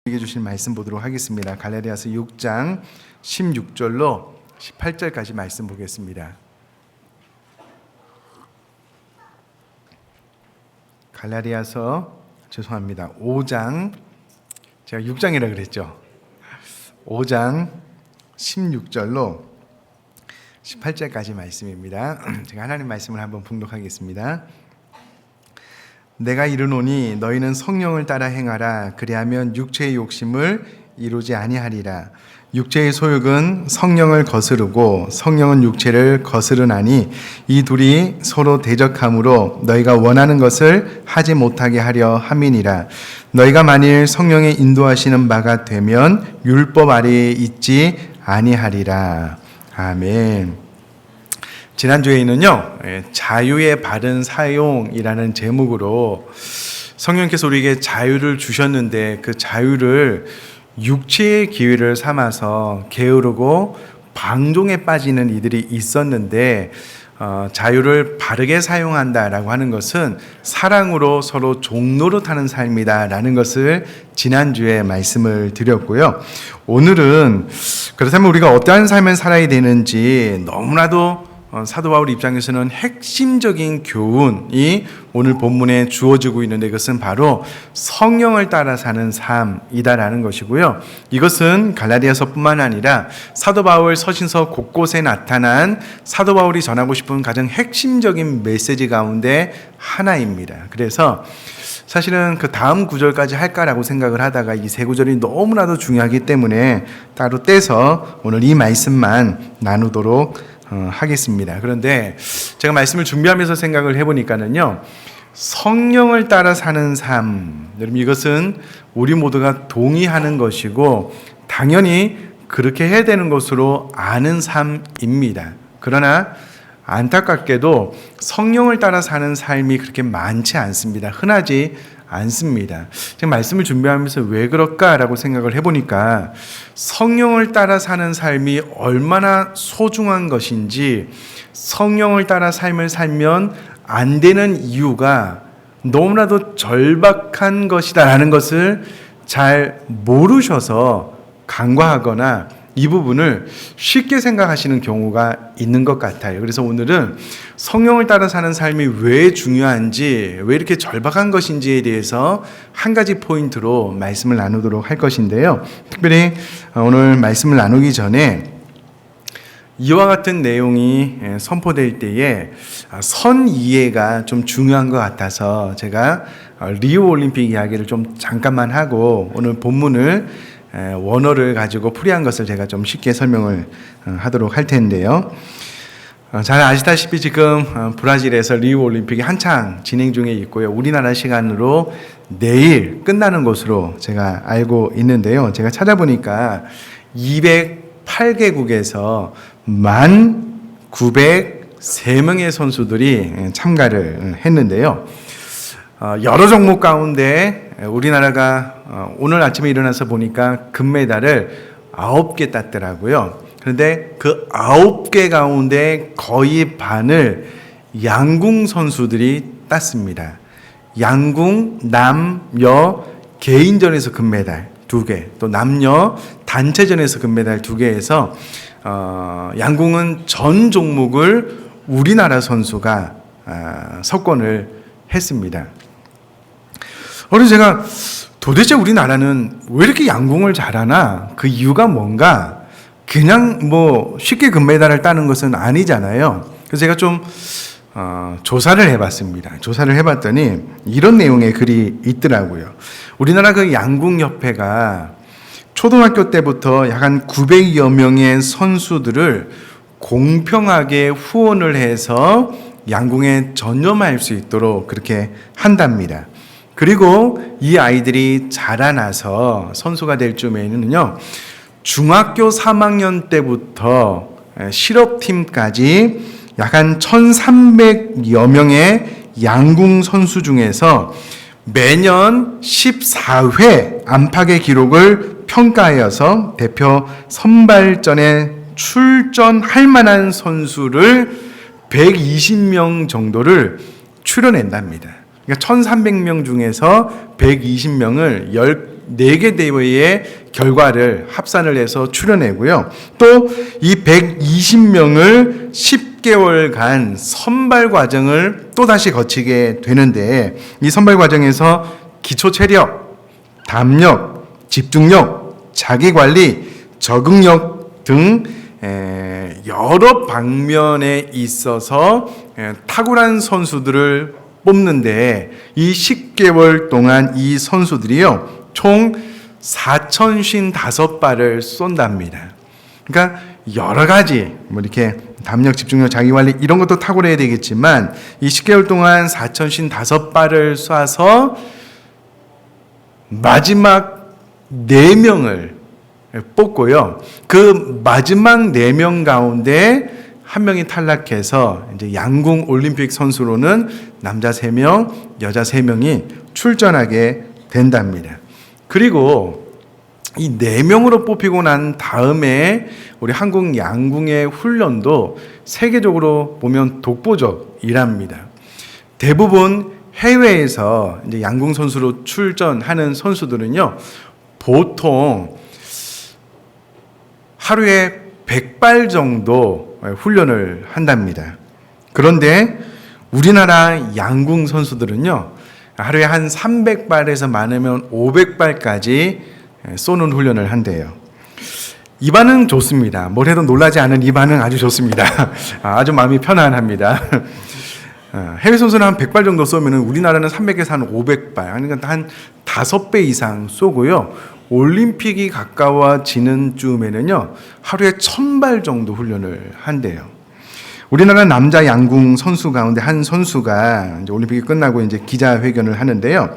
얘기해 주신 말씀 보도록 하겠습니다. 갈라디아서 6장 16절로 18절까지 말씀 보겠습니다. 갈라디아서 5장, 제가 6장이라 그랬죠. 5장 16절로 18절까지 말씀입니다. 제가 하나님 말씀을 한번 봉독하겠습니다. 내가 이르노니 너희는 성령을 따라 행하라. 그리하면 육체의 욕심을 이루지 아니하리라. 육체의 소욕은 성령을 거스르고 성령은 육체를 거스르나니 이 둘이 서로 대적함으로 너희가 원하는 것을 하지 못하게 하려 함이니라. 너희가 만일 성령의 인도하시는 바가 되면 율법 아래에 있지 아니하리라. 아멘. 지난주에는요, 자유의 바른 사용이라는 제목으로 성령께서 우리에게 자유를 주셨는데 그 자유를 육체의 기회를 삼아서 게으르고 방종에 빠지는 이들이 있었는데 자유를 바르게 사용한다라고 하는 것은 사랑으로 서로 종노릇하는 삶이다라는 것을 지난주에 말씀을 드렸고요. 오늘은 그렇다면 우리가 어떠한 삶을 살아야 되는지 너무나도 사도 바울 입장에서는 핵심적인 교훈이 오늘 본문에 주어지고 있는데 이것은 바로 성령을 따라 사는 삶이다라는 것이고요. 이것은 갈라디아서뿐만 아니라 사도 바울 서신서 곳곳에 나타난 사도 바울이 전하고 싶은 가장 핵심적인 메시지 가운데 하나입니다. 그래서 사실은 그 다음 구절까지 할까라고 생각을 하다가 이 세 구절이 너무나도 중요하기 때문에 따로 떼서 오늘 이 말씀만 나누도록 하겠습니다. 그런데 제가 말씀을 준비하면서 생각을 해보니까는요, 성령을 따라 사는 삶, 여러분 이것은 우리 모두가 동의하는 것이고 당연히 그렇게 해야 되는 것으로 아는 삶입니다. 그러나 안타깝게도 성령을 따라 사는 삶이 그렇게 많지 않습니다. 흔하지 않습니다. 제가 말씀을 준비하면서 왜 그럴까라고 생각을 해보니까 성령을 따라 사는 삶이 얼마나 소중한 것인지, 성령을 따라 삶을 살면 안 되는 이유가 너무나도 절박한 것이다라는 것을 잘 모르셔서 간과하거나 이 부분을 쉽게 생각하시는 경우가 있는 것 같아요. 그래서 오늘은 성령을 따라 사는 삶이 왜 중요한지, 왜 이렇게 절박한 것인지에 대해서 한 가지 포인트로 말씀을 나누도록 할 것인데요. 특별히 오늘 말씀을 나누기 전에 이와 같은 내용이 선포될 때에 선 이해가 좀 중요한 것 같아서 제가 리우 올림픽 이야기를 좀 잠깐만 하고 오늘 본문을 원어를 가지고 풀이한 것을 제가 좀 쉽게 설명을 하도록 할 텐데요. 잘 아시다시피 지금 브라질에서 리우 올림픽이 한창 진행 중에 있고요. 우리나라 시간으로 내일 끝나는 것으로 제가 알고 있는데요. 제가 찾아보니까 208개국에서 1903명의 선수들이 참가를 했는데요. 여러 종목 가운데 우리나라가 오늘 아침에 일어나서 보니까 금메달을 9개 땄더라고요. 그런데 그 9개 가운데 거의 반을 양궁 선수들이 땄습니다. 양궁 남녀 개인전에서 금메달 2개, 또 남녀 단체전에서 금메달 2개에서 양궁은 전 종목을 우리나라 선수가 석권을 했습니다. 그래서 제가 도대체 우리나라는 왜 이렇게 양궁을 잘하나? 그 이유가 뭔가? 그냥 뭐 쉽게 금메달을 따는 것은 아니잖아요. 그래서 제가 좀 조사를 해봤습니다. 조사를 해봤더니 이런 내용의 글이 있더라고요. 우리나라 그 양궁협회가 초등학교 때부터 약 한 900여 명의 선수들을 공평하게 후원을 해서 양궁에 전념할 수 있도록 그렇게 한답니다. 그리고 이 아이들이 자라나서 선수가 될 즈음에는요, 중학교 3학년 때부터 실업팀까지 약 한 1,300여 명의 양궁 선수 중에서 매년 14회 안팎의 기록을 평가하여서 대표 선발전에 출전할 만한 선수를 120명 정도를 출연한답니다. 그러니까 1,300명 중에서 120명을 4개 대회의 결과를 합산을 해서 추려내고요. 또 이 120명을 10개월간 선발 과정을 또다시 거치게 되는데, 이 선발 과정에서 기초 체력, 담력, 집중력, 자기관리, 적응력 등 여러 방면에 있어서 탁월한 선수들을 뽑는데, 이 10개월 동안 이 선수들이요 총 4,055발을 쏜답니다. 그러니까 여러 가지 뭐 이렇게 담력, 집중력, 자기관리 이런 것도 탁월해야 되겠지만, 이 10개월 동안 4,055발을 쏴서 마지막 4명을 뽑고요. 그 마지막 4명 가운데 한 명이 탈락해서 이제 양궁 올림픽 선수로는 남자 3명, 여자 3명이 출전하게 된답니다. 그리고 이 4명으로 뽑히고 난 다음에 우리 한국 양궁의 훈련도 세계적으로 보면 독보적이랍니다. 대부분 해외에서 이제 양궁 선수로 출전하는 선수들은요, 보통 하루에 100발 정도 훈련을 한답니다. 그런데 우리나라 양궁 선수들은요, 하루에 한 300발에서 많으면 500발까지 쏘는 훈련을 한대요. 이 반응 좋습니다. 뭘 해도 놀라지 않은 이 반응 아주 좋습니다. 아주 마음이 편안합니다. 해외 선수는 한 100발 정도 쏘면 우리나라는 300에서 한 500발, 그러니까 한 5배 이상 쏘고요. 올림픽이 가까워지는 쯤에는요, 하루에 1000발 정도 훈련을 한대요. 우리나라 남자 양궁 선수 가운데 한 선수가 이제 올림픽이 끝나고 이제 기자회견을 하는데요.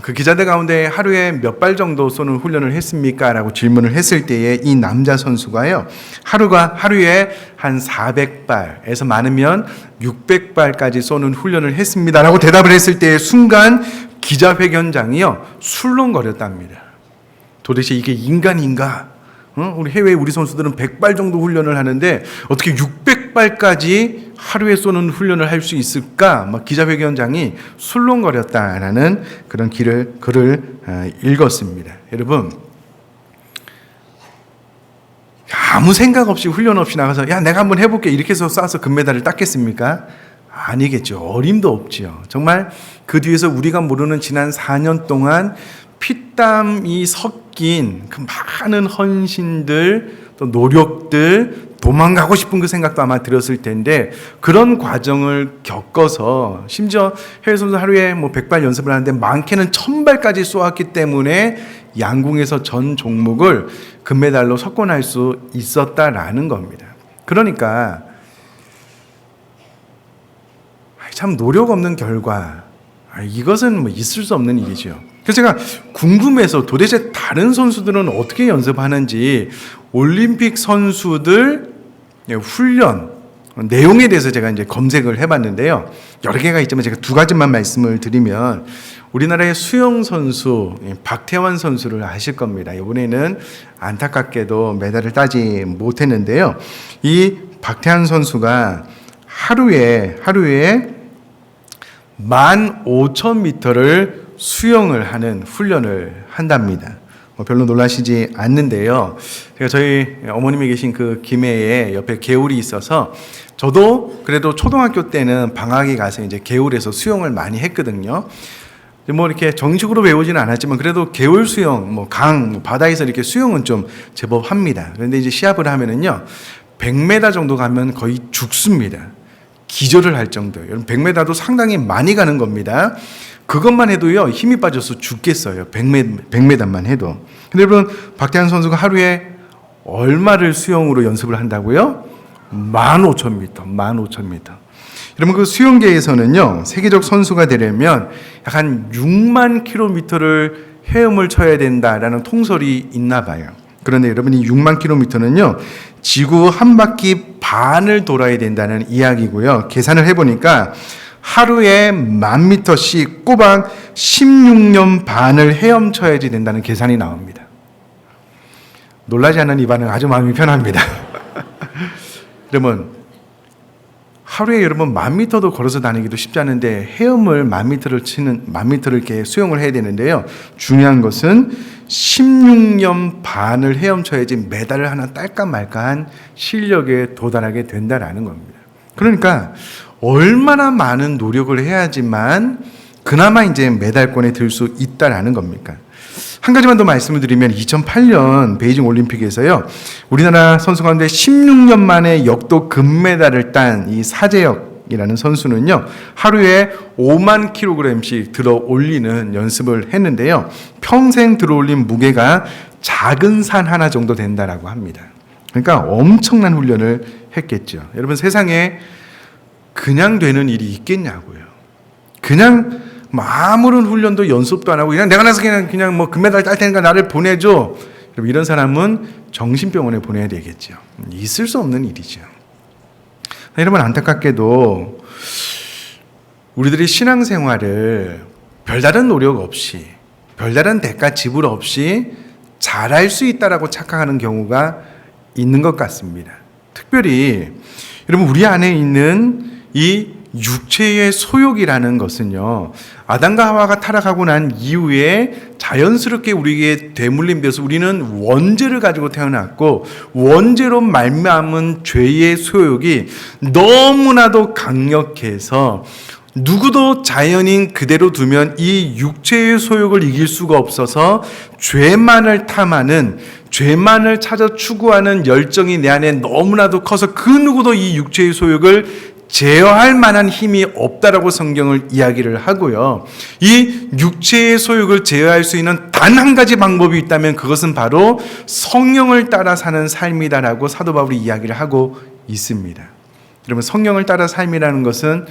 그 기자들 가운데 하루에 몇 발 정도 쏘는 훈련을 했습니까? 라고 질문을 했을 때에 이 남자 선수가요, 하루에 한 400발에서 많으면 600발까지 쏘는 훈련을 했습니다. 라고 대답을 했을 때 순간 기자회견장이요, 술렁거렸답니다. 도대체 이게 인간인가? 우리 해외 우리 선수들은 100발 정도 훈련을 하는데 어떻게 600발까지 하루에 쏘는 훈련을 할 수 있을까? 막 기자회견장이 술렁거렸다라는 그런 글을 읽었습니다. 여러분, 아무 생각 없이 훈련 없이 나가서 야 내가 한번 해볼게 이렇게 해서 쏴서 금메달을 땄겠습니까? 아니겠죠. 어림도 없지요. 정말 그 뒤에서 우리가 모르는 지난 4년 동안 피땀이 섞인 그 많은 헌신들, 또 노력들, 도망가고 싶은 그 생각도 아마 들었을 텐데, 그런 과정을 겪어서 심지어 해외 선수 하루에 뭐 100발 연습을 하는데 많게는 1000발까지 쏘았기 때문에 양궁에서 전 종목을 금메달로 석권할 수 있었다라는 겁니다. 그러니까 참 노력 없는 결과, 이것은 뭐 있을 수 없는 일이죠. 그래서 제가 궁금해서 도대체 다른 선수들은 어떻게 연습하는지 올림픽 선수들 훈련 내용에 대해서 제가 이제 검색을 해봤는데요. 여러 개가 있지만 제가 2가지만 말씀을 드리면, 우리나라의 수영 선수 박태환 선수를 아실 겁니다. 이번에는 안타깝게도 메달을 따지 못했는데요. 이 박태환 선수가 하루에 15,000m를 수영을 하는 훈련을 한답니다. 별로 놀라시지 않는데요. 제가 저희 어머님이 계신 그 김해에 옆에 개울이 있어서 저도 그래도 초등학교 때는 방학에 가서 이제 개울에서 수영을 많이 했거든요. 뭐 이렇게 정식으로 배우지는 않았지만 그래도 개울 수영, 뭐 강, 바다에서 이렇게 수영은 좀 제법 합니다. 그런데 이제 시합을 하면은요, 100m 정도 가면 거의 죽습니다. 기절을 할 정도예요. 여러분 100m도 상당히 많이 가는 겁니다. 그것만 해도요 힘이 빠져서 죽겠어요. 100m만 해도. 근데 여러분 박태환 선수가 하루에 얼마를 수영으로 연습을 한다고요? 15,000m. 여러분 그 수영계에서는요, 세계적 선수가 되려면 약 한 6만 킬로미터를 헤엄을 쳐야 된다라는 통설이 있나 봐요. 그런데 여러분 이 6만 킬로미터는요, 지구 한 바퀴 반을 돌아야 된다는 이야기고요. 계산을 해보니까 하루에 10,000m씩 꼬박 16년 반을 헤엄쳐야지 된다는 계산이 나옵니다. 놀라지 않는 이 반응 아주 마음이 편합니다. 여러분 하루에 여러분 10,000m도 걸어서 다니기도 쉽지 않은데 헤엄을 10,000m를 이렇게 수영을 해야 되는데요. 중요한 것은 16년 반을 헤엄쳐야지 메달을 하나 딸까 말까한 실력에 도달하게 된다라는 겁니다. 그러니까 얼마나 많은 노력을 해야지만 그나마 이제 메달권에 들 수 있다라는 겁니까? 한 가지만 더 말씀을 드리면 2008년 베이징 올림픽에서요, 우리나라 선수 가운데 16년 만에 역도 금메달을 딴 이 사재혁이라는 선수는요, 하루에 5만 킬로그램씩 들어 올리는 연습을 했는데요, 평생 들어 올린 무게가 작은 산 하나 정도 된다라고 합니다. 그러니까 엄청난 훈련을 했겠죠. 여러분, 세상에 그냥 되는 일이 있겠냐고요. 그냥 아무런 훈련도 연습도 안 하고 그냥 내가 나서 그냥 뭐 금메달 딸 테니까 나를 보내줘. 이런 사람은 정신병원에 보내야 되겠죠. 있을 수 없는 일이죠. 여러분, 안타깝게도 우리들이 신앙생활을 별다른 노력 없이, 별다른 대가 지불 없이 잘할 수 있다라고 착각하는 경우가 있는 것 같습니다. 특별히 여러분, 우리 안에 있는 이 육체의 소욕이라는 것은요, 아담과 하와가 타락하고 난 이후에 자연스럽게 우리에게 되물림 되어서 우리는 원죄를 가지고 태어났고, 원죄로 말미암은 죄의 소욕이 너무나도 강력해서 누구도 자연인 그대로 두면 이 육체의 소욕을 이길 수가 없어서 죄만을 탐하는, 죄만을 찾아 추구하는 열정이 내 안에 너무나도 커서 그 누구도 이 육체의 소욕을 제어할 만한 힘이 없다라고 성경을 이야기를 하고요. 이 육체의 소욕을 제어할 수 있는 단 한 가지 방법이 있다면 그것은 바로 성령을 따라 사는 삶이다라고 사도 바울이 이야기를 하고 있습니다. 여러분, 성령을 따라 삶이라는 것은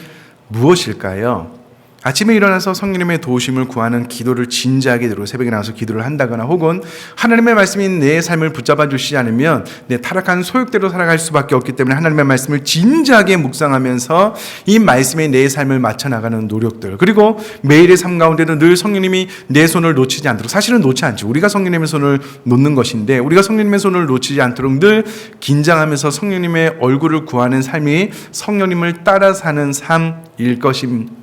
무엇일까요? 아침에 일어나서 성령님의 도우심을 구하는 기도를 진지하게 들고 새벽에 나와서 기도를 한다거나, 혹은 하나님의 말씀이 내 삶을 붙잡아 주시지 않으면 내 타락한 소욕대로 살아갈 수밖에 없기 때문에 하나님의 말씀을 진지하게 묵상하면서 이 말씀에 내 삶을 맞춰 나가는 노력들, 그리고 매일의 삶 가운데도 늘 성령님이 내 손을 놓치지 않도록, 사실은 놓지 않죠. 우리가 성령님의 손을 놓는 것인데 우리가 성령님의 손을 놓치지 않도록 늘 긴장하면서 성령님의 얼굴을 구하는 삶이 성령님을 따라 사는 삶일 것입니다.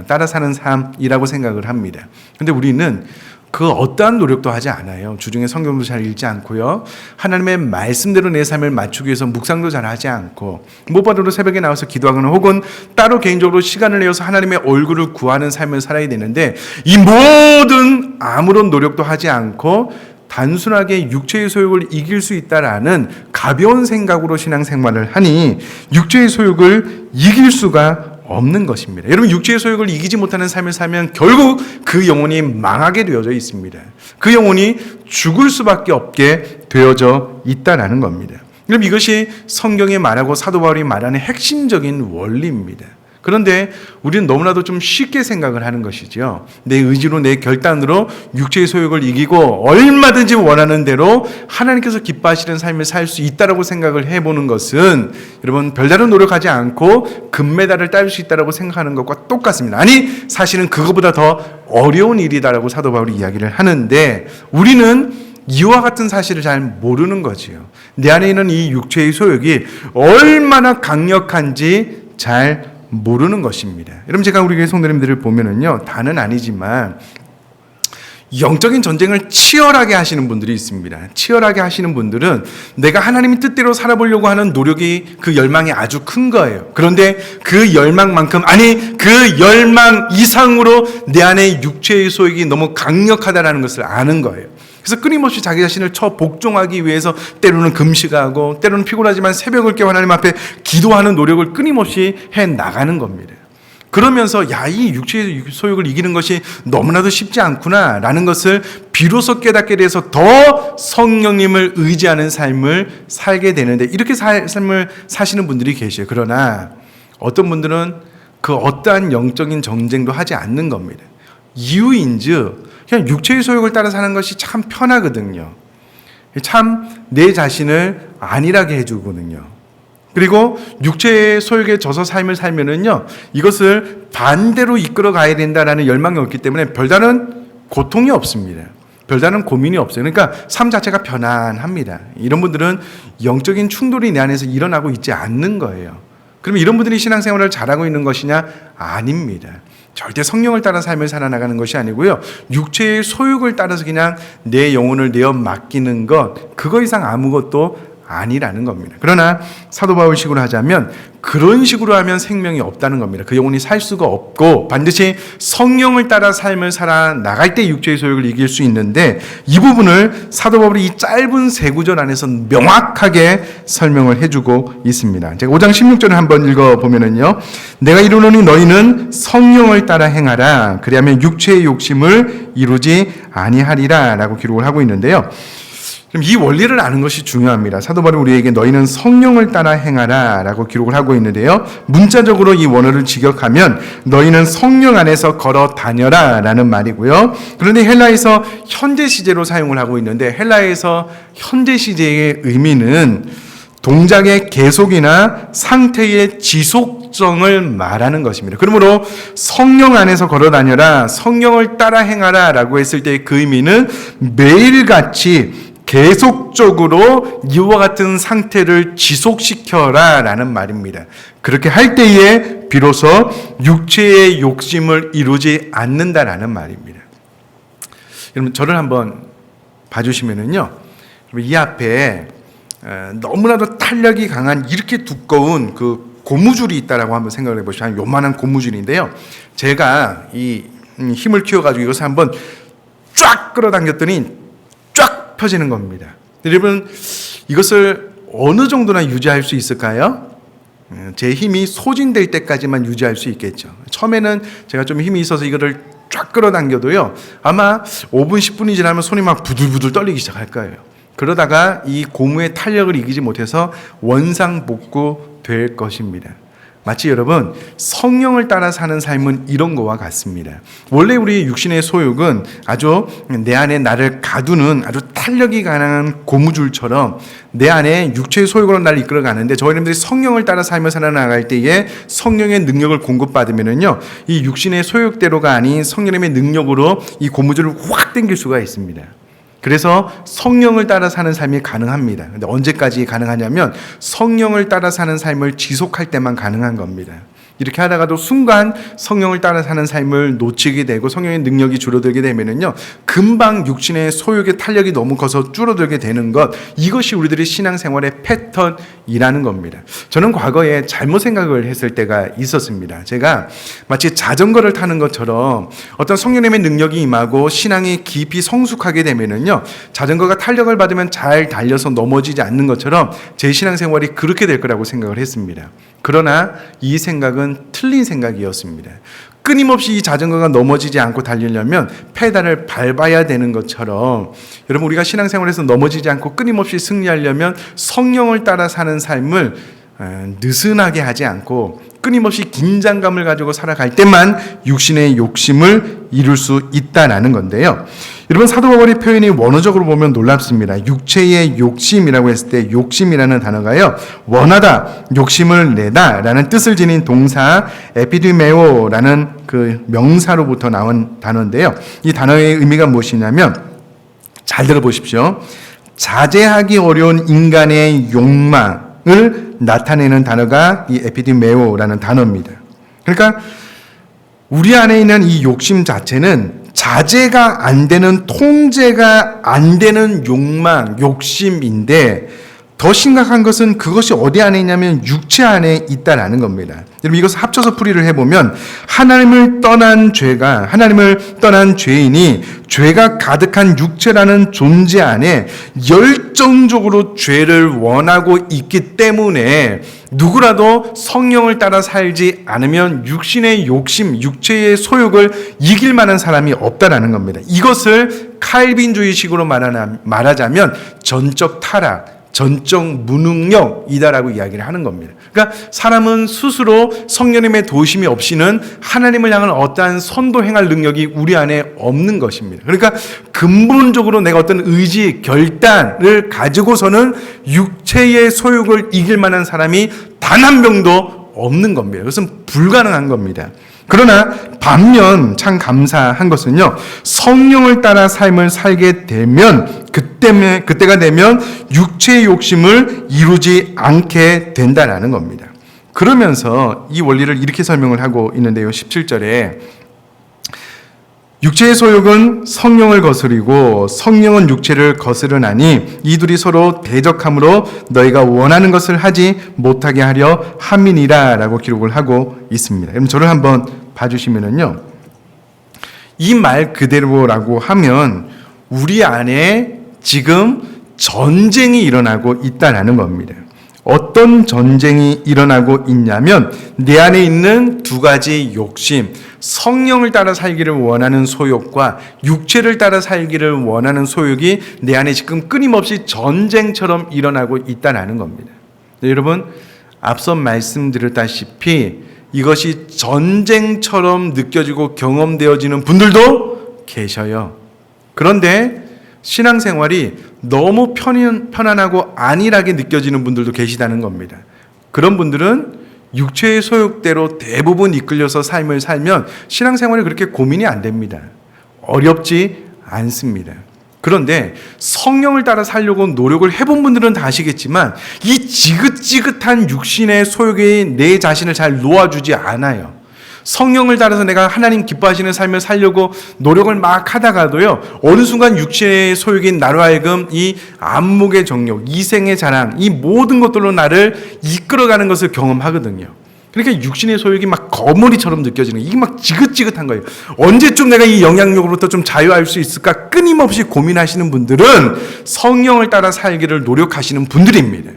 따라 사는 삶이라고 생각을 합니다. 근데 우리는 그 어떠한 노력도 하지 않아요. 주중에 성경도 잘 읽지 않고요, 하나님의 말씀대로 내 삶을 맞추기 위해서 묵상도 잘 하지 않고, 무엇보다도 새벽에 나와서 기도하거나 혹은 따로 개인적으로 시간을 내어서 하나님의 얼굴을 구하는 삶을 살아야 되는데, 이 모든 아무런 노력도 하지 않고 단순하게 육체의 소욕을 이길 수 있다라는 가벼운 생각으로 신앙생활을 하니 육체의 소욕을 이길 수가 없는 것입니다. 여러분, 육체의 소욕을 이기지 못하는 삶을 살면 결국 그 영혼이 망하게 되어져 있습니다. 그 영혼이 죽을 수밖에 없게 되어져 있다라는 겁니다. 여러분, 이것이 성경이 말하고 사도 바울이 말하는 핵심적인 원리입니다. 그런데 우리는 너무나도 좀 쉽게 생각을 하는 것이죠. 내 의지로, 내 결단으로 육체의 소욕을 이기고 얼마든지 원하는 대로 하나님께서 기뻐하시는 삶을 살 수 있다라고 생각을 해보는 것은, 여러분, 별다른 노력하지 않고 금메달을 딸 수 있다라고 생각하는 것과 똑같습니다. 아니, 사실은 그것보다 더 어려운 일이다라고 사도 바울이 이야기를 하는데, 우리는 이와 같은 사실을 잘 모르는 거지요. 내 안에 있는 이 육체의 소욕이 얼마나 강력한지 잘 모르는 것입니다. 여러분, 제가 우리 교회 성도님들을 보면은요, 다는 아니지만 영적인 전쟁을 치열하게 하시는 분들이 있습니다. 치열하게 하시는 분들은 내가 하나님의 뜻대로 살아보려고 하는 노력이, 그 열망이 아주 큰 거예요. 그런데 그 열망만큼, 아니 그 열망 이상으로 내 안에 육체의 소욕이 너무 강력하다는 것을 아는 거예요. 그래서 끊임없이 자기 자신을 복종하기 위해서 때로는 금식하고 때로는 피곤하지만 새벽을 깨워 하나님 앞에 기도하는 노력을 끊임없이 해나가는 겁니다. 그러면서 이 육체의 소욕을 이기는 것이 너무나도 쉽지 않구나 라는 것을 비로소 깨닫게 돼서 더 성령님을 의지하는 삶을 살게 되는데, 이렇게 삶을 사시는 분들이 계셔요. 그러나 어떤 분들은 그 어떠한 영적인 전쟁도 하지 않는 겁니다. 이유인즉 그냥 육체의 소욕을 따라 사는 것이 참 편하거든요. 참 내 자신을 안일하게 해주거든요. 그리고 육체의 소욕에 져서 삶을 살면은요, 이것을 반대로 이끌어 가야 된다라는 열망이 없기 때문에 별다른 고통이 없습니다. 별다른 고민이 없어요. 그러니까 삶 자체가 편안합니다. 이런 분들은 영적인 충돌이 내 안에서 일어나고 있지 않는 거예요. 그럼 이런 분들이 신앙생활을 잘하고 있는 것이냐? 아닙니다. 절대 성령을 따라 삶을 살아나가는 것이 아니고요. 육체의 소욕을 따라서 그냥 내 영혼을 내어 맡기는 것, 그거 이상 아무것도 아니라는 겁니다. 그러나 사도 바울식으로 하자면 그런 식으로 하면 생명이 없다는 겁니다. 그 영혼이 살 수가 없고 반드시 성령을 따라 삶을 살아나갈 때 육체의 소욕을 이길 수 있는데, 이 부분을 사도 바울이 이 짧은 세 구절 안에서 명확하게 설명을 해주고 있습니다. 제가 5장 16절을 한번 읽어보면은요, 내가 이르노니 너희는 성령을 따라 행하라, 그리하면 육체의 욕심을 이루지 아니하리라 라고 기록을 하고 있는데요. 그럼 이 원리를 아는 것이 중요합니다. 사도 바울이 우리에게 너희는 성령을 따라 행하라 라고 기록을 하고 있는데요, 문자적으로 이 원어를 직역하면 너희는 성령 안에서 걸어 다녀라 라는 말이고요. 그런데 헬라에서 현재 시제로 사용을 하고 있는데, 헬라에서 현재 시제의 의미는 동작의 계속이나 상태의 지속성을 말하는 것입니다. 그러므로 성령 안에서 걸어 다녀라, 성령을 따라 행하라 라고 했을 때 그 의미는 매일같이 계속적으로 이와 같은 상태를 지속시켜라 라는 말입니다. 그렇게 할 때에 비로소 육체의 욕심을 이루지 않는다라는 말입니다. 여러분, 저를 한번 봐주시면은요, 이 앞에 너무나도 탄력이 강한 이렇게 두꺼운 그 고무줄이 있다라고 한번 생각을 해보시면, 요만한 고무줄인데요, 제가 이 힘을 키워가지고 이것을 한번 쫙 끌어당겼더니 펴지는 겁니다. 여러분, 이것을 어느 정도나 유지할 수 있을까요? 제 힘이 소진될 때까지만 유지할 수 있겠죠. 처음에는 제가 좀 힘이 있어서 이거를 쫙 끌어당겨도요, 아마 5분, 10분이 지나면 손이 막 부들부들 떨리기 시작할 거예요. 그러다가 이 고무의 탄력을 이기지 못해서 원상복구될 것입니다. 마치 여러분, 성령을 따라 사는 삶은 이런 거와 같습니다. 원래 우리 육신의 소욕은 아주 내 안에 나를 가두는 아주 탄력이 강한 고무줄처럼 내 안에 육체의 소욕으로 나를 이끌어가는데, 저희들이 성령을 따라 삶을 살아나갈 때에 성령의 능력을 공급받으면은요, 이 육신의 소욕대로가 아닌 성령님의 능력으로 이 고무줄을 확 당길 수가 있습니다. 그래서 성령을 따라 사는 삶이 가능합니다. 근데 언제까지 가능하냐면 성령을 따라 사는 삶을 지속할 때만 가능한 겁니다. 이렇게 하다가도 순간 성령을 따라 사는 삶을 놓치게 되고 성령의 능력이 줄어들게 되면은요, 금방 육신의 소욕의 탄력이 너무 커서 줄어들게 되는 것, 이것이 우리들의 신앙생활의 패턴이라는 겁니다. 저는 과거에 잘못 생각을 했을 때가 있었습니다. 제가 마치 자전거를 타는 것처럼 어떤 성령님의 능력이 임하고 신앙이 깊이 성숙하게 되면은요, 자전거가 탄력을 받으면 잘 달려서 넘어지지 않는 것처럼 제 신앙생활이 그렇게 될 거라고 생각을 했습니다. 그러나 이 생각은 틀린 생각이었습니다. 끊임없이 이 자전거가 넘어지지 않고 달리려면 페달을 밟아야 되는 것처럼, 여러분, 우리가 신앙생활에서 넘어지지 않고 끊임없이 승리하려면 성령을 따라 사는 삶을 느슨하게 하지 않고 끊임없이 긴장감을 가지고 살아갈 때만 육신의 욕심을 이룰 수 있다는 건데요. 여러분, 사도 바울의 표현이 원어적으로 보면 놀랍습니다. 육체의 욕심이라고 했을 때 욕심이라는 단어가요, 원하다, 욕심을 내다 라는 뜻을 지닌 동사 에피디메오라는 그 명사로부터 나온 단어인데요. 이 단어의 의미가 무엇이냐면, 잘 들어보십시오. 자제하기 어려운 인간의 욕망을 나타내는 단어가 이 에피디메오라는 단어입니다. 그러니까 우리 안에 있는 이 욕심 자체는 자제가 안 되는, 통제가 안 되는 욕망, 욕심인데, 더 심각한 것은 그것이 어디 안에 있냐면 육체 안에 있다라는 겁니다. 여러분, 이것을 합쳐서 풀이를 해보면, 하나님을 떠난 죄인이 죄가 가득한 육체라는 존재 안에 열정적으로 죄를 원하고 있기 때문에 누구라도 성령을 따라 살지 않으면 육신의 욕심, 육체의 소욕을 이길 만한 사람이 없다라는 겁니다. 이것을 칼빈주의식으로 말하자면 전적 타락, 전적 무능력이다라고 이야기를 하는 겁니다. 그러니까 사람은 스스로 성령님의 도우심이 없이는 하나님을 향한 어떠한 선도 행할 능력이 우리 안에 없는 것입니다. 그러니까 근본적으로 내가 어떤 의지, 결단을 가지고서는 육체의 소욕을 이길 만한 사람이 단 한 명도 없는 겁니다. 그것은 불가능한 겁니다. 그러나 반면 참 감사한 것은요, 성령을 따라 삶을 살게 되면 그때가 되면 육체의 욕심을 이루지 않게 된다라는 겁니다. 그러면서 이 원리를 이렇게 설명을 하고 있는데요. 17절에 육체의 소욕은 성령을 거스리고 성령은 육체를 거스르나니 이 둘이 서로 대적함으로 너희가 원하는 것을 하지 못하게 하려 함이니라 라고 기록을 하고 있습니다. 그럼 저를 한번 봐주시면은요, 이 말 그대로라고 하면 우리 안에 지금 전쟁이 일어나고 있다는 겁니다. 어떤 전쟁이 일어나고 있냐면 내 안에 있는 두 가지 욕심, 성령을 따라 살기를 원하는 소욕과 육체를 따라 살기를 원하는 소욕이 내 안에 지금 끊임없이 전쟁처럼 일어나고 있다는 겁니다. 네, 여러분, 앞서 말씀드렸다시피 이것이 전쟁처럼 느껴지고 경험되어지는 분들도 계셔요. 그런데 신앙생활이 너무 편안하고 안일하게 느껴지는 분들도 계시다는 겁니다. 그런 분들은 육체의 소욕대로 대부분 이끌려서 삶을 살면 신앙생활이 그렇게 고민이 안 됩니다. 어렵지 않습니다. 그런데 성령을 따라 살려고 노력을 해본 분들은 다 아시겠지만 이 지긋지긋한 육신의 소욕이 내 자신을 잘 놓아주지 않아요. 성령을 따라서 내가 하나님 기뻐하시는 삶을 살려고 노력을 막 하다가도요, 어느 순간 육체의 소욕인 나로 하여금 이 안목의 정욕, 이생의 자랑, 이 모든 것들로 나를 이끌어가는 것을 경험하거든요. 그러니까 육신의 소욕이 막 거머리처럼 느껴지는, 이게 막 지긋지긋한 거예요. 언제쯤 내가 이 영향력으로부터 좀 자유할 수 있을까 끊임없이 고민하시는 분들은 성령을 따라 살기를 노력하시는 분들입니다.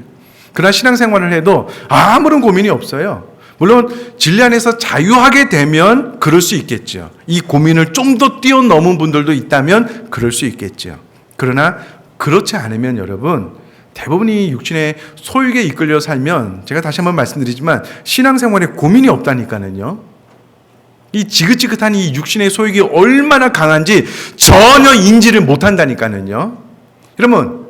그러나 신앙생활을 해도 아무런 고민이 없어요. 물론 진리 안에서 자유하게 되면 그럴 수 있겠죠. 이 고민을 좀 더 뛰어넘은 분들도 있다면 그럴 수 있겠죠. 그러나 그렇지 않으면 여러분, 대부분이 육신의 소욕에 이끌려 살면 제가 다시 한번 말씀드리지만 신앙생활에 고민이 없다니까는요. 이 지긋지긋한 이 육신의 소욕이 얼마나 강한지 전혀 인지를 못한다니까는요. 그러면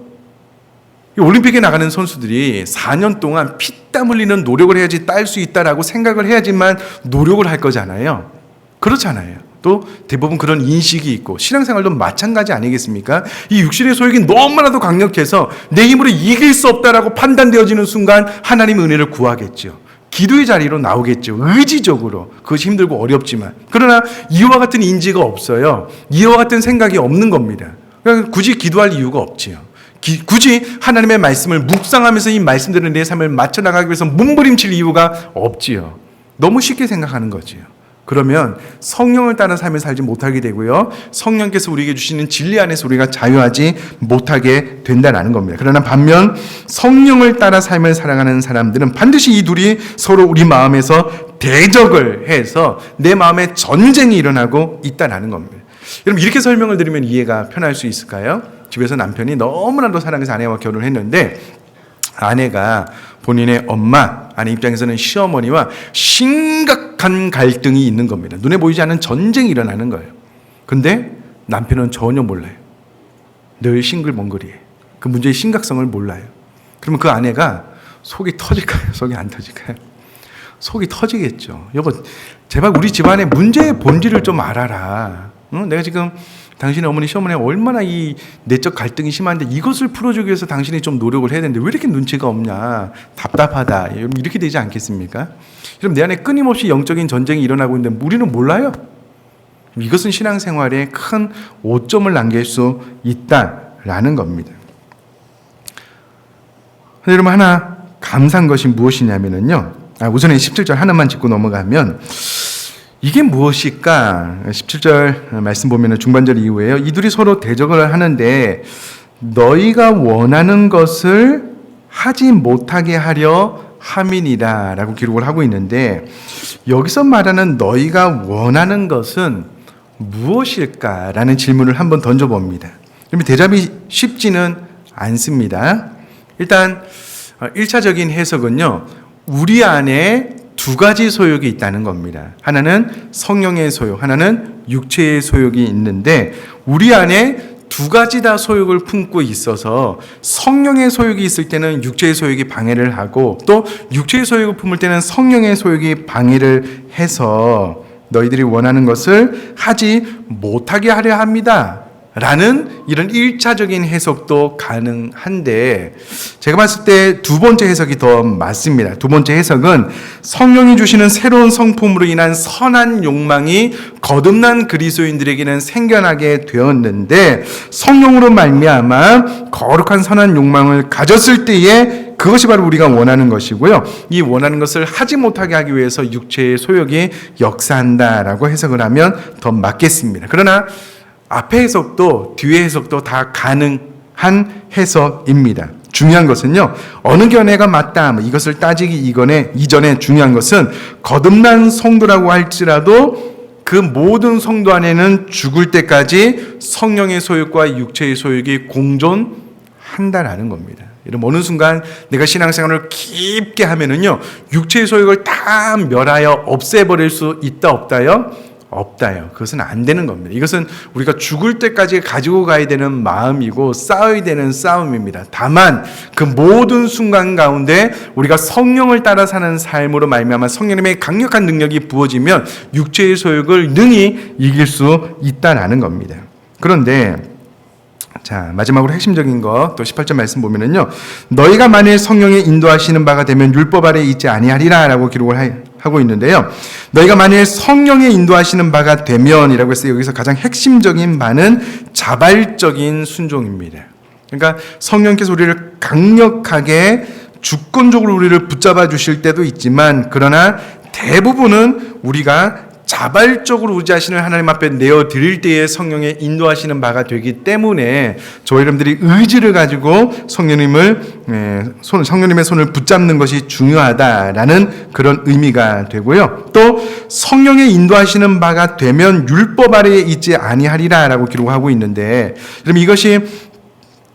올림픽에 나가는 선수들이 4년 동안 피땀 흘리는 노력을 해야지 딸 수 있다라고 생각을 해야지만 노력을 할 거잖아요. 그렇잖아요. 또 대부분 그런 인식이 있고 신앙생활도 마찬가지 아니겠습니까? 이 육신의 소욕이 너무나도 강력해서 내 힘으로 이길 수 없다라고 판단되어지는 순간 하나님의 은혜를 구하겠죠. 기도의 자리로 나오겠죠. 의지적으로. 그것이 힘들고 어렵지만. 그러나 이와 같은 인지가 없어요. 이와 같은 생각이 없는 겁니다. 그러니까 굳이 기도할 이유가 없지요. 굳이 하나님의 말씀을 묵상하면서 이 말씀대로 내 삶을 맞춰 나가기 위해서 몸부림칠 이유가 없지요. 너무 쉽게 생각하는 거지요. 그러면 성령을 따라 삶을 살지 못하게 되고요, 성령께서 우리에게 주시는 진리 안에서 우리가 자유하지 못하게 된다는 겁니다. 그러나 반면 성령을 따라 삶을 살아가는 사람들은 반드시 이 둘이 서로 우리 마음에서 대적을 해서 내 마음에 전쟁이 일어나고 있다는 겁니다. 여러분, 이렇게 설명을 드리면 이해가 편할 수 있을까요? 집에서 남편이 너무나도 사랑해서 아내와 결혼을 했는데 아내가 본인의 엄마, 아내 입장에서는 시어머니와 심각한 갈등이 있는 겁니다. 눈에 보이지 않는 전쟁이 일어나는 거예요. 근데 남편은 전혀 몰라요. 늘 싱글벙글이에요. 그 문제의 심각성을 몰라요. 그러면 그 아내가 속이 터질까요? 속이 안 터질까요? 속이 터지겠죠. 여보, 제발 우리 집안의 문제의 본질을 좀 알아라. 응? 내가 지금 당신의 어머니, 시어머니가 얼마나 이 내적 갈등이 심한데 이것을 풀어주기 위해서 당신이 좀 노력을 해야 되는데 왜 이렇게 눈치가 없냐, 답답하다, 이렇게 되지 않겠습니까? 그럼 내 안에 끊임없이 영적인 전쟁이 일어나고 있는데 우리는 몰라요. 이것은 신앙생활에 큰 오점을 남길 수 있다라는 겁니다. 여러분, 하나 감사한 것이 무엇이냐면요, 우선은 17절 하나만 짚고 넘어가면 이게 무엇일까? 17절 말씀 보면 중반절 이후에요. 이들이 서로 대적을 하는데 너희가 원하는 것을 하지 못하게 하려 함이니라 라고 기록을 하고 있는데, 여기서 말하는 너희가 원하는 것은 무엇일까? 라는 질문을 한번 던져봅니다. 그러면 대답이 쉽지는 않습니다. 일단 1차적인 해석은요, 우리 안에 두 가지 소욕이 있다는 겁니다. 하나는 성령의 소욕, 하나는 육체의 소욕이 있는데 우리 안에 두 가지 다 소욕을 품고 있어서 성령의 소욕이 있을 때는 육체의 소욕이 방해를 하고 또 육체의 소욕을 품을 때는 성령의 소욕이 방해를 해서 너희들이 원하는 것을 하지 못하게 하려 합니다 라는 이런 1차적인 해석도 가능한데, 제가 봤을 때 두 번째 해석이 더 맞습니다. 두 번째 해석은 성령이 주시는 새로운 성품으로 인한 선한 욕망이 거듭난 그리스도인들에게는 생겨나게 되었는데, 성령으로 말미암아 거룩한 선한 욕망을 가졌을 때에 그것이 바로 우리가 원하는 것이고요. 이 원하는 것을 하지 못하게 하기 위해서 육체의 소욕이 역사한다라고 해석을 하면 더 맞겠습니다. 그러나 앞의 해석도 뒤의 해석도 다 가능한 해석입니다. 중요한 것은요, 어느 견해가 맞다 이것을 따지기 이전에 중요한 것은 거듭난 성도라고 할지라도 그 모든 성도 안에는 죽을 때까지 성령의 소욕과 육체의 소욕이 공존한다라는 겁니다. 이런 어느 순간 내가 신앙생활을 깊게 하면은요, 육체의 소욕을 다 멸하여 없애버릴 수 있다 없다요? 없다요. 그것은 안 되는 겁니다. 이것은 우리가 죽을 때까지 가지고 가야 되는 마음이고 싸워야 되는 싸움입니다. 다만 그 모든 순간 가운데 우리가 성령을 따라 사는 삶으로 말미암아 성령님의 강력한 능력이 부어지면 육체의 소욕을 능히 이길 수 있다라는 겁니다. 그런데 자, 마지막으로 핵심적인 거 또 18절 말씀 보면은요, 너희가 만일 성령의 인도하시는 바가 되면 율법 아래 있지 아니하리라 라고 기록을 하고 있는데요, 너희가 만일 성령의 인도하시는 바가 되면이라고 해서 여기서 가장 핵심적인 바는 자발적인 순종입니다. 그러니까 성령께서 우리를 강력하게 주권적으로 우리를 붙잡아 주실 때도 있지만, 그러나 대부분은 우리가 자발적으로 우리 자신을 하나님 앞에 내어드릴 때에 성령의 인도하시는 바가 되기 때문에 저희 여러분들이 의지를 가지고 성령님의 손을 붙잡는 것이 중요하다라는 그런 의미가 되고요. 또 성령의 인도하시는 바가 되면 율법 아래에 있지 아니하리라라고 기록하고 있는데, 그럼 이것이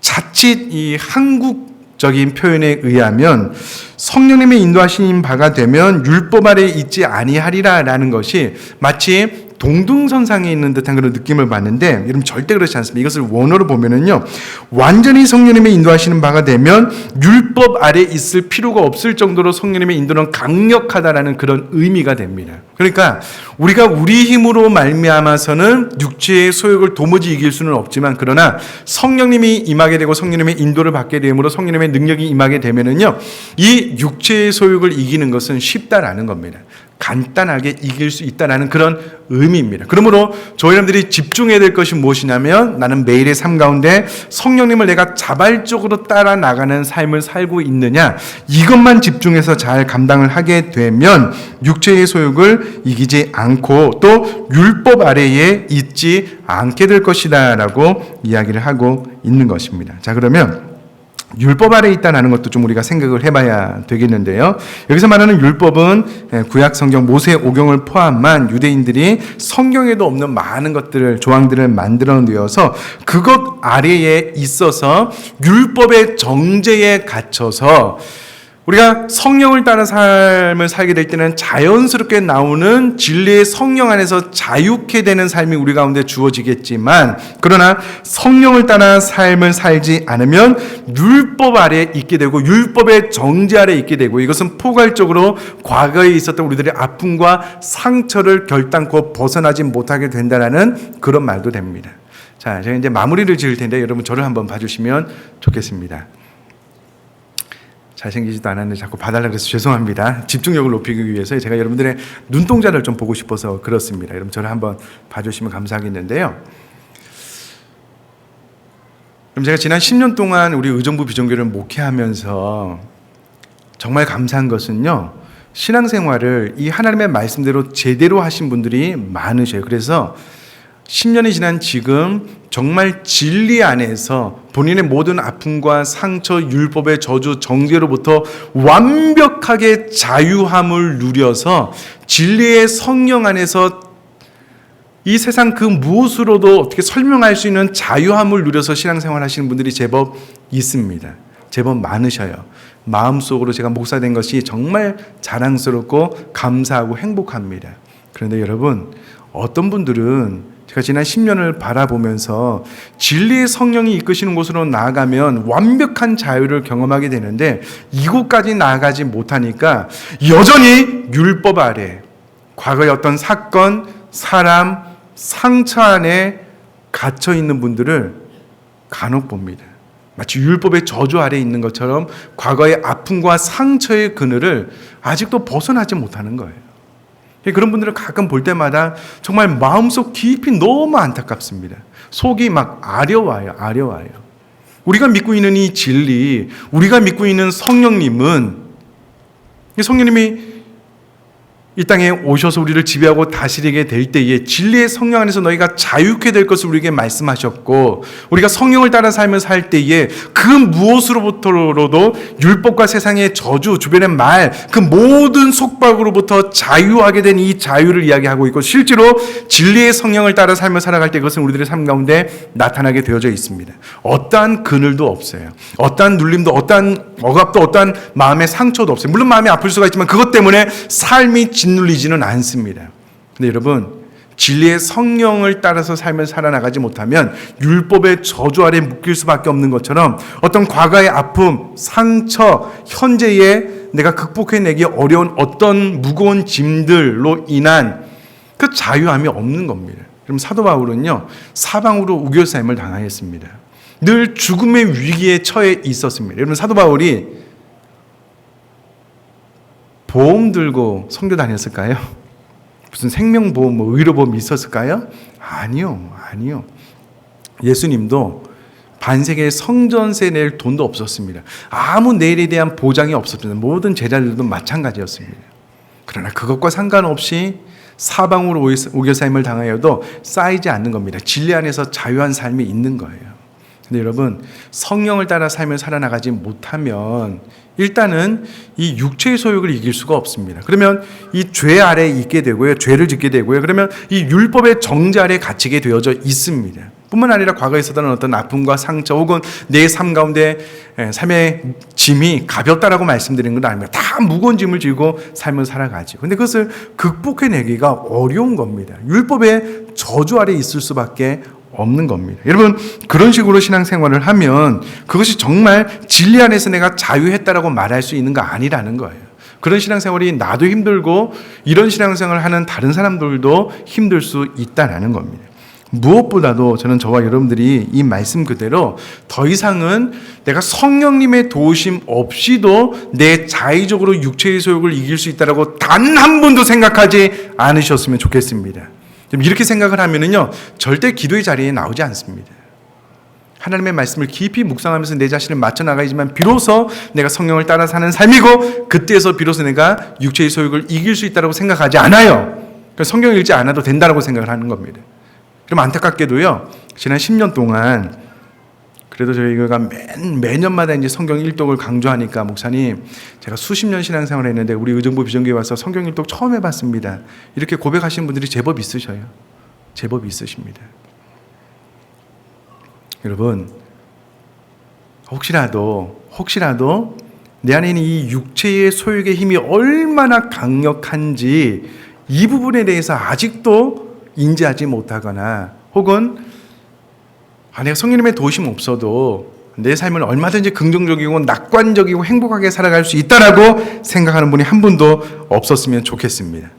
자칫 이 한국적인 표현에 의하면 성령님의 인도하신 바가 되면 율법 아래에 있지 아니하리라라는 것이 마치 동등선상에 있는 듯한 그런 느낌을 받는데, 여러분 절대 그렇지 않습니다. 이것을 원어로 보면은요, 완전히 성령님의 인도하시는 바가 되면 율법 아래 있을 필요가 없을 정도로 성령님의 인도는 강력하다라는 그런 의미가 됩니다. 그러니까 우리가 우리 힘으로 말미암아서는 육체의 소욕을 도무지 이길 수는 없지만, 그러나 성령님이 임하게 되고 성령님의 인도를 받게 되므로 성령님의 능력이 임하게 되면은요, 이 육체의 소욕을 이기는 것은 쉽다라는 겁니다. 간단하게 이길 수 있다는 그런 의미입니다. 그러므로 저희 여러분들이 집중해야 될 것이 무엇이냐면, 나는 매일의 삶 가운데 성령님을 내가 자발적으로 따라 나가는 삶을 살고 있느냐, 이것만 집중해서 잘 감당을 하게 되면 육체의 소욕을 이기지 않고 또 율법 아래에 있지 않게 될 것이다 라고 이야기를 하고 있는 것입니다. 자, 그러면 율법 아래에 있다는 것도 좀 우리가 생각을 해봐야 되겠는데요. 여기서 말하는 율법은 구약 성경 모세 오경을 포함한 유대인들이 성경에도 없는 많은 것들을, 조항들을 만들어 놓어서 그것 아래에 있어서 율법의 정죄에 갇혀서 우리가 성령을 따라 삶을 살게 될 때는 자연스럽게 나오는 진리의 성령 안에서 자유케 되는 삶이 우리 가운데 주어지겠지만, 그러나 성령을 따라 삶을 살지 않으면 율법 아래에 있게 되고 율법의 정죄 아래에 있게 되고, 이것은 포괄적으로 과거에 있었던 우리들의 아픔과 상처를 결단코 벗어나지 못하게 된다는 그런 말도 됩니다. 자, 제가 이제 마무리를 지을 텐데 여러분 저를 한번 봐주시면 좋겠습니다. 잘생기지도 않았는데 자꾸 봐달라고 해서 죄송합니다. 집중력을 높이기 위해서 제가 여러분들의 눈동자를 좀 보고 싶어서 그렇습니다. 여러분 저를 한번 봐주시면 감사하겠는데요. 그럼 제가 지난 10년 동안 우리 의정부 비전교회를 목회하면서 정말 감사한 것은요, 신앙생활을 이 하나님의 말씀대로 제대로 하신 분들이 많으셔요. 그래서 10년이 지난 지금 정말 진리 안에서 본인의 모든 아픔과 상처, 율법의 저주, 정죄로부터 완벽하게 자유함을 누려서 진리의 성령 안에서 이 세상 그 무엇으로도 어떻게 설명할 수 있는 자유함을 누려서 신앙생활 하시는 분들이 제법 있습니다. 제법 많으셔요. 마음속으로 제가 목사 된 것이 정말 자랑스럽고 감사하고 행복합니다. 그런데 여러분, 어떤 분들은 제가 지난 10년을 바라보면서 진리의 성령이 이끄시는 곳으로 나아가면 완벽한 자유를 경험하게 되는데, 이곳까지 나아가지 못하니까 여전히 율법 아래 과거의 어떤 사건, 사람, 상처 안에 갇혀 있는 분들을 간혹 봅니다. 마치 율법의 저주 아래에 있는 것처럼 과거의 아픔과 상처의 그늘을 아직도 벗어나지 못하는 거예요. 그런 분들을 가끔 볼 때마다 정말 마음속 깊이 너무 안타깝습니다. 속이 막 아려와요. 우리가 믿고 있는 이 진리, 우리가 믿고 있는 성령님은, 성령님이 이 땅에 오셔서 우리를 지배하고 다스리게 될 때에 진리의 성령 안에서 너희가 자유케 될 것을 우리에게 말씀하셨고, 우리가 성령을 따라 살며 살 때에 그 무엇으로부터로도 율법과 세상의 저주, 주변의 말, 그 모든 속박으로부터 자유하게 된 이 자유를 이야기하고 있고, 실제로 진리의 성령을 따라 살며 살아갈 때 그것은 우리들의 삶 가운데 나타나게 되어져 있습니다. 어떠한 그늘도 없어요. 어떠한 눌림도, 어떠한 억압도, 어떠한 마음의 상처도 없어요. 물론 마음이 아플 수가 있지만 그것 때문에 삶이 짓눌리지는 않습니다. 근데 여러분, 진리의 성령을 따라서 삶을 살아나가지 못하면 율법의 저주 아래 묶일 수밖에 없는 것처럼 어떤 과거의 아픔, 상처, 현재의 내가 극복해내기 어려운 어떤 무거운 짐들로 인한 그 자유함이 없는 겁니다. 그럼 사도 바울은요, 사방으로 우겨싸임을 당하였습니다. 늘 죽음의 위기에 처해 있었습니다. 여러분, 사도 바울이 보험 들고 선교 다녔을까요? 무슨 생명보험, 의료보험이 있었을까요? 아니요. 예수님도 반세기에 성전세 낼 돈도 없었습니다. 아무 내일에 대한 보장이 없었습니다. 모든 제자들도 마찬가지였습니다. 그러나 그것과 상관없이 사방으로 우겨싸임을 당하여도 쌓이지 않는 겁니다. 진리 안에서 자유한 삶이 있는 거예요. 근데 여러분, 성령을 따라 삶을 살아나가지 못하면 일단은 이 육체의 소욕을 이길 수가 없습니다. 그러면 이 죄 아래에 있게 되고요. 죄를 짓게 되고요. 그러면 이 율법의 정죄 아래에 갇히게 되어져 있습니다. 뿐만 아니라 과거에 있었던 어떤 아픔과 상처 혹은 내 삶 가운데 삶의 짐이 가볍다라고 말씀드리는 건 아닙니다. 다 무거운 짐을 지고 삶을 살아가죠. 근데 그것을 극복해내기가 어려운 겁니다. 율법의 저주 아래에 있을 수밖에 없는 겁니다. 여러분, 그런 식으로 신앙생활을 하면 그것이 정말 진리 안에서 내가 자유했다라고 말할 수 있는 거 아니라는 거예요. 그런 신앙생활이 나도 힘들고 이런 신앙생활을 하는 다른 사람들도 힘들 수 있다라는 겁니다. 무엇보다도 저는 저와 여러분들이 이 말씀 그대로 더 이상은 내가 성령님의 도우심 없이도 내 자의적으로 육체의 소욕을 이길 수 있다라고 단 한 번도 생각하지 않으셨으면 좋겠습니다. 이렇게 생각을 하면은요, 절대 기도의 자리에 나오지 않습니다. 하나님의 말씀을 깊이 묵상하면서 내 자신을 맞춰 나가야지만 비로소 내가 성령을 따라 사는 삶이고, 그때에서 비로소 내가 육체의 소욕을 이길 수 있다고 생각하지 않아요. 성경을 읽지 않아도 된다고 생각을 하는 겁니다. 그럼 안타깝게도요, 지난 10년 동안 그래도 저희가 매년마다 이제 성경 일독을 강조하니까, 목사님, 제가 수십 년 신앙생활을 했는데 우리 의정부 비전교회 와서 성경 일독 처음 해봤습니다. 이렇게 고백하시는 분들이 제법 있으셔요. 제법 있으십니다. 여러분, 혹시라도 내 안에 있는 이 육체의 소욕의 힘이 얼마나 강력한지 이 부분에 대해서 아직도 인지하지 못하거나, 혹은 내가 성령님의 도우심 없어도 내 삶을 얼마든지 긍정적이고 낙관적이고 행복하게 살아갈 수 있다라고 생각하는 분이 한 분도 없었으면 좋겠습니다.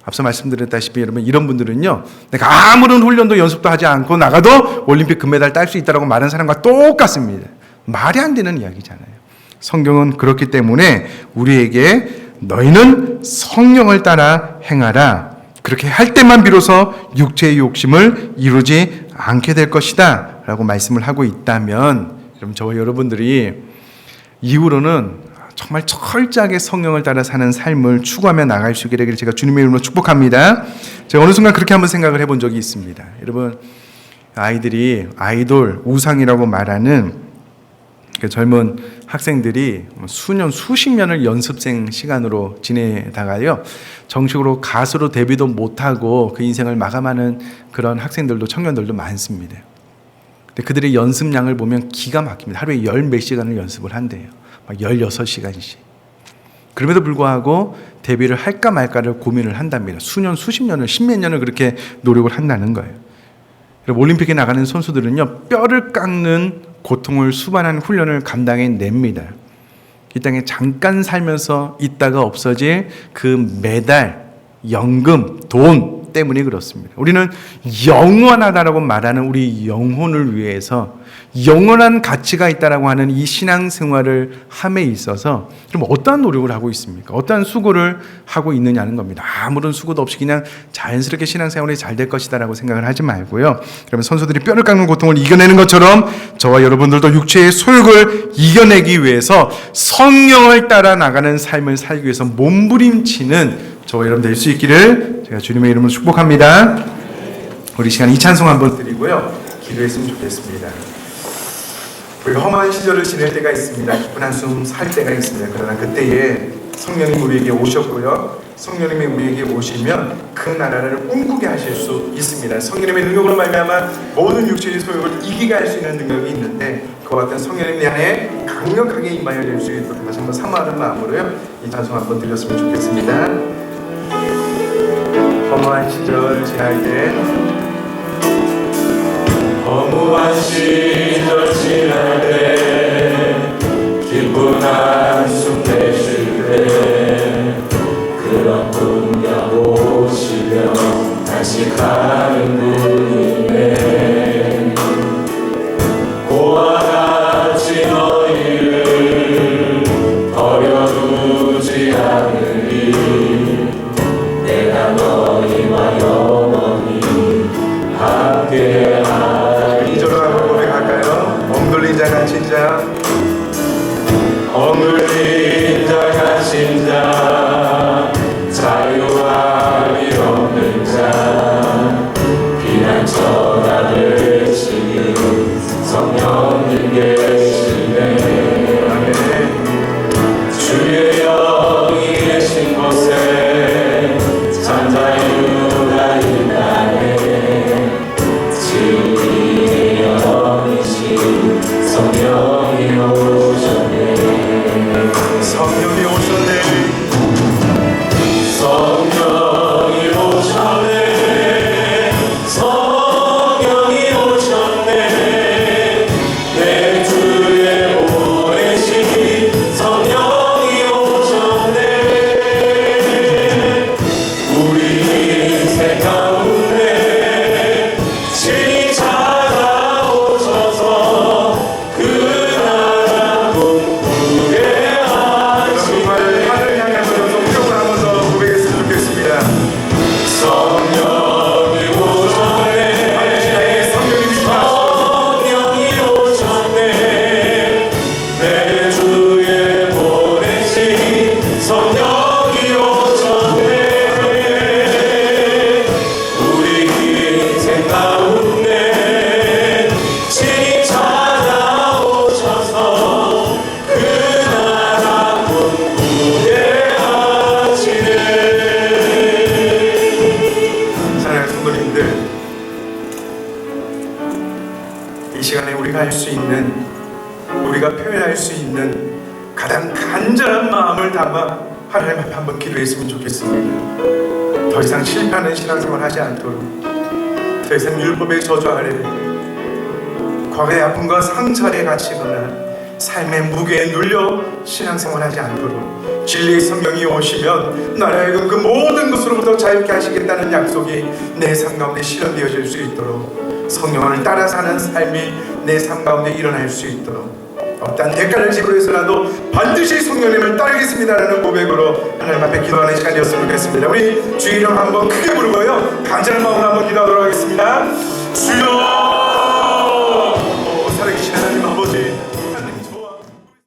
앞서 말씀드렸다시피 여러분, 이런 분들은요, 내가 아무런 훈련도 연습도 하지 않고 나가도 올림픽 금메달 딸 수 있다라고 말하는 사람과 똑같습니다. 말이 안 되는 이야기잖아요. 성경은 그렇기 때문에 우리에게 너희는 성령을 따라 행하라, 그렇게 할 때만 비로소 육체의 욕심을 이루지 않게 될 것이다 라고 말씀을 하고 있다면, 여러분, 저와 여러분들이 이후로는 정말 철저하게 성령을 따라 사는 삶을 추구하며 나갈 수 있게 되기를 제가 주님의 이름으로 축복합니다. 제가 어느 순간 그렇게 한번 생각을 해본 적이 있습니다. 여러분, 아이들이 아이돌, 우상이라고 말하는 젊은 학생들이 수십 년을 연습생 시간으로 지내다가요, 정식으로 가수로 데뷔도 못하고 그 인생을 마감하는 그런 학생들도, 청년들도 많습니다. 근데 그들의 연습량을 보면 기가 막힙니다. 하루에 열 몇 시간을 연습을 한대요. 막 16시간씩. 그럼에도 불구하고 데뷔를 할까 말까를 고민을 한답니다. 수십 년을, 십몇 년을 그렇게 노력을 한다는 거예요. 올림픽에 나가는 선수들은요, 뼈를 깎는 고통을 수반한 훈련을 감당해냅니다. 이 땅에 잠깐 살면서 있다가 없어질 그 메달, 연금, 돈, 때문에 그렇습니다. 우리는 영원하다라고 말하는 우리 영혼을 위해서 영원한 가치가 있다라고 하는 이 신앙생활을 함에 있어서 그럼 어떠한 노력을 하고 있습니까? 어떠한 수고를 하고 있느냐는 겁니다. 아무런 수고도 없이 그냥 자연스럽게 신앙생활이 잘 될 것이다라고 생각을 하지 말고요. 그러면 선수들이 뼈를 깎는 고통을 이겨내는 것처럼 저와 여러분들도 육체의 소욕을 이겨내기 위해서 성령을 따라 나가는 삶을 살기 위해서 몸부림치는 저와 여러분 될 수 있기를 제가 주님의 이름으로 축복합니다. 우리 시간 이 찬송 한번 드리고요. 기도했으면 좋겠습니다. 우리가 험한 시절을 지낼 때가 있습니다. 기쁜 한숨 살 때가 있습니다. 그러나 그때에 성령님 우리에게 오셨고요. 성령님이 우리에게 오시면 그 나라를 꿈꾸게 하실 수 있습니다. 성령님의 능력으로 말미암아 모든 육체의 소욕을 이기게 할 수 있는 능력이 있는데 그와 같은 성령님 내 안에 강력하게 임하여 줄 수 있도록 다시 한번 사모하는 마음으로요. 이 찬송 한번 드렸으면 좋겠습니다. 허무한 시절 지날 때 허무한 시절 지날 때 기쁜 한숨 내쉴 때 그런 분야 오시면 다시 가는 분이네. 고와 같이 너희를 버려두지 않으리. 내가 너희와 영원히 함께하리. 이절로 한번 고백할까요? 엉돌린 자 갇힌 자 엉글린 자 갇힌 자 자유함이 없는 자 비난처나를 지금 성령님 계시네. 아멘. 주의 영이 계신 곳에 참 자유가 있다네. 진리의 영이신 성령이 오셨네. 성령이 오셨네. 성령이 오셨네. 성령이 오셨네. 내 주에 보내신 성령이 오셨네. 우리 인생 가운데 친히 찾아오셔서 그 나라 꿈꾸게 하시네. 하늘 향해서 성령을 한번 더 고백했으면 좋겠습니다. 성령이 오셨네. 성령이 성령이 오셨네. 내 주에 보내신 성령이 오셨네. 우리 인생 가운데 친히 찾아오셔서 그 나라 꿈꾸게 하시네. 사랑하는 성도님들, 이 시간에 우리가 할 수 있는, 우리가 표현할 수 있는 가장 간절한 마음을 담아 하나님 앞에 한번 기도했으면 좋겠습니다. 더 이상 실패하는 신앙생활 하지 않도록, 더 이상 율법의 저주 아래 과거의 아픔과 상처 아래 갇히거나 삶의 무게에 눌려 신앙생활 하지 않도록 진리의 성령이 오시면 나를 하여금 그 모든 것으로부터 자유케 하시겠다는 약속이 내 삶 가운데 실현되어질 수 있도록 성령을 따라 사는 삶이 내 삶 가운데 일어날 수 있도록 어떠한 대가를 지불해서라도 반드시 성령님을 따르겠습니다라는 고백으로 하나님 앞에 기도하는 시간이었으면 좋겠습니다. 우리 주의 이름 한번 크게 부르고요 간절한 마음으로 한번 기도하도록 하겠습니다. 주여